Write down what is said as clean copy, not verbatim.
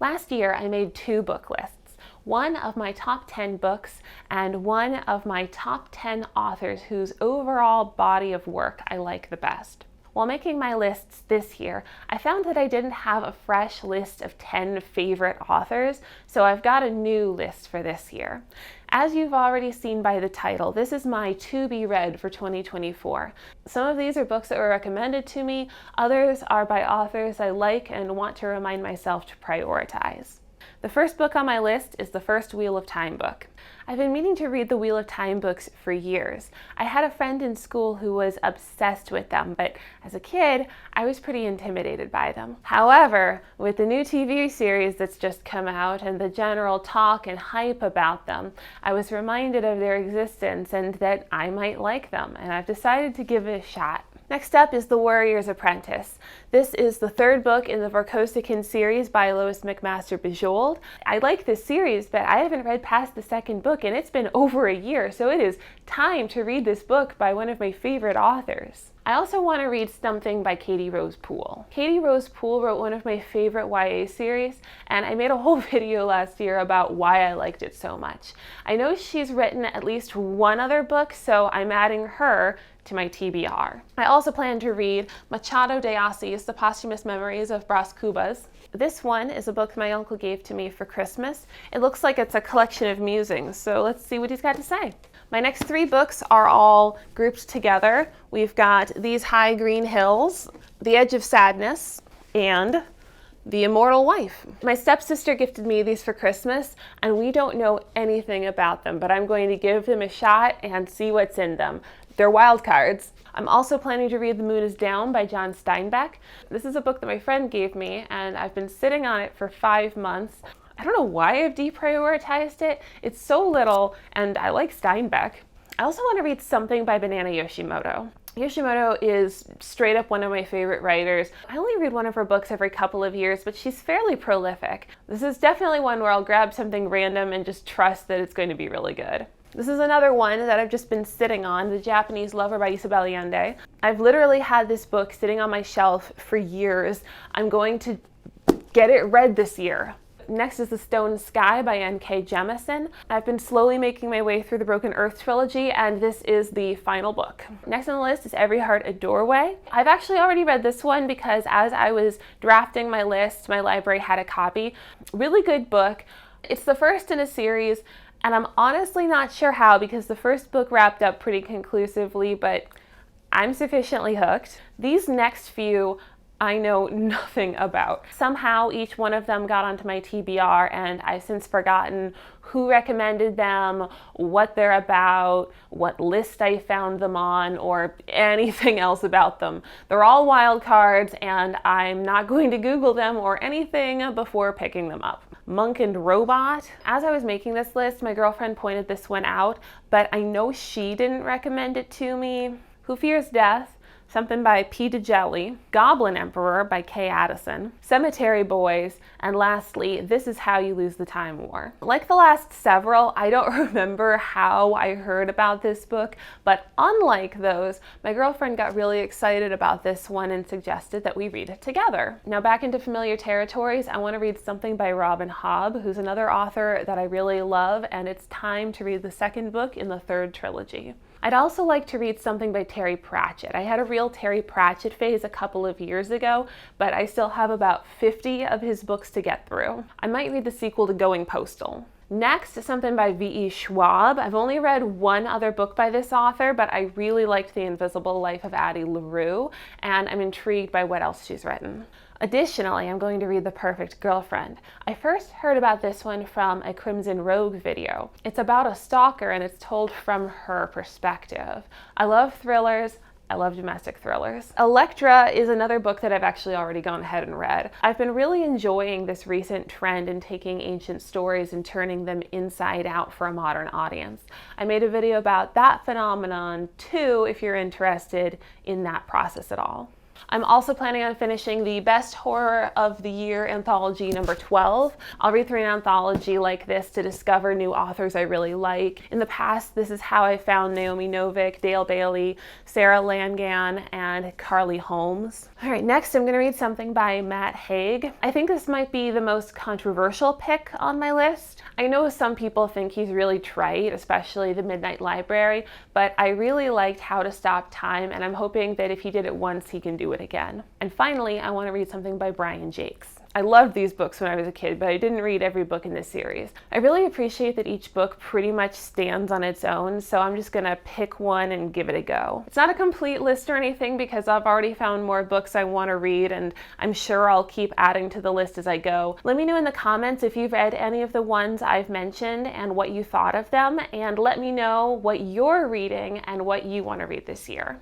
Last year, I made 2 book lists, one of my top 10 books and one of my top 10 authors whose overall body of work I like the best. While making my lists this year, I found that I didn't have a fresh list of 10 favorite authors, so I've got a new list for this year. As you've already seen by the title, this is my to be read for 2024. Some of these are books that were recommended to me, others are by authors I like and want to remind myself to prioritize. The first book on my list is the first Wheel of Time book. I've been meaning to read the Wheel of Time books for years. I had a friend in school who was obsessed with them, but as a kid, I was pretty intimidated by them. However, with the new TV series that's just come out and the general talk and hype about them, I was reminded of their existence and that I might like them, and I've decided to give it a shot. Next up is The Warrior's Apprentice. This is the 3rd book in the Vorkosigan series by Lois McMaster Bujold. I like this series, but I haven't read past the 2nd book, and it's been over a year, so it is time to read this book by one of my favorite authors. I also want to read something by Katie Rose Poole. Katie Rose Poole wrote one of my favorite YA series, and I made a whole video last year about why I liked it so much. I know she's written at least one other book, so I'm adding her to my TBR. I also plan to read Machado de Assis, The Posthumous Memories of Bras Cubas. This one is a book my uncle gave to me for Christmas. It looks like it's a collection of musings, so let's see what he's got to say. My next 3 books are all grouped together. We've got These High Green Hills, The Edge of Sadness, and The Immortal Wife. My stepsister gifted me these for Christmas, and we don't know anything about them, but I'm going to give them a shot and see what's in them. They're wild cards. I'm also planning to read The Moon is Down by John Steinbeck. This is a book that my friend gave me, and I've been sitting on it for 5 months. I don't know why I've deprioritized it. It's so little, and I like Steinbeck. I also want to read something by Banana Yoshimoto. Yoshimoto is straight up one of my favorite writers. I only read one of her books every couple of years, but she's fairly prolific. This is definitely one where I'll grab something random and just trust that it's going to be really good. This is another one that I've just been sitting on, The Japanese Lover by Isabel Allende. I've literally had this book sitting on my shelf for years. I'm going to get it read this year. Next is The Stone Sky by N.K. Jemisin. I've been slowly making my way through the Broken Earth trilogy, and this is the final book. Next on the list is Every Heart a Doorway. I've actually already read this one because as I was drafting my list, my library had a copy. Really good book. It's the first in a series, and I'm honestly not sure how because the first book wrapped up pretty conclusively, but I'm sufficiently hooked. These next few I know nothing about. Somehow each one of them got onto my TBR, and I've since forgotten who recommended them, what they're about, what list I found them on, or anything else about them. They're all wild cards, and I'm not going to Google them or anything before picking them up. Monk and Robot. As I was making this list, my girlfriend pointed this one out, but I know she didn't recommend it to me. Who Fears Death? Something by P. DeJelly, Goblin Emperor by Kay Addison, Cemetery Boys, and lastly, This Is How You Lose the Time War. Like the last several, I don't remember how I heard about this book, but unlike those, my girlfriend got really excited about this one and suggested that we read it together. Now back into familiar territories, I want to read something by Robin Hobb, who's another author that I really love, and it's time to read the 2nd book in the 3rd trilogy. I'd also like to read something by Terry Pratchett. I had a real Terry Pratchett phase a couple of years ago, but I still have about 50 of his books to get through. I might read the sequel to Going Postal. Next is something by V.E. Schwab. I've only read one other book by this author, but I really liked The Invisible Life of Addie LaRue, and I'm intrigued by what else she's written. Additionally, I'm going to read The Perfect Girlfriend. I first heard about this one from a Crimson Rogue video. It's about a stalker and it's told from her perspective. I love thrillers. I love domestic thrillers. Electra is another book that I've actually already gone ahead and read. I've been really enjoying this recent trend in taking ancient stories and turning them inside out for a modern audience. I made a video about that phenomenon too, if you're interested in that process at all. I'm also planning on finishing the Best Horror of the Year anthology number 12. I'll read through an anthology like this to discover new authors I really like. In the past, this is how I found Naomi Novik, Dale Bailey, Sarah Langan, and Carly Holmes. All right, next I'm going to read something by Matt Haig. I think this might be the most controversial pick on my list. I know some people think he's really trite, especially The Midnight Library, but I really liked How to Stop Time, and I'm hoping that if he did it once, he can do it again. And finally, I want to read something by Brian Jakes. I loved these books when I was a kid, but I didn't read every book in this series. I really appreciate that each book pretty much stands on its own, so I'm just gonna pick one and give it a go. It's not a complete list or anything because I've already found more books I want to read, and I'm sure I'll keep adding to the list as I go. Let me know in the comments if you've read any of the ones I've mentioned and what you thought of them, and let me know what you're reading and what you want to read this year.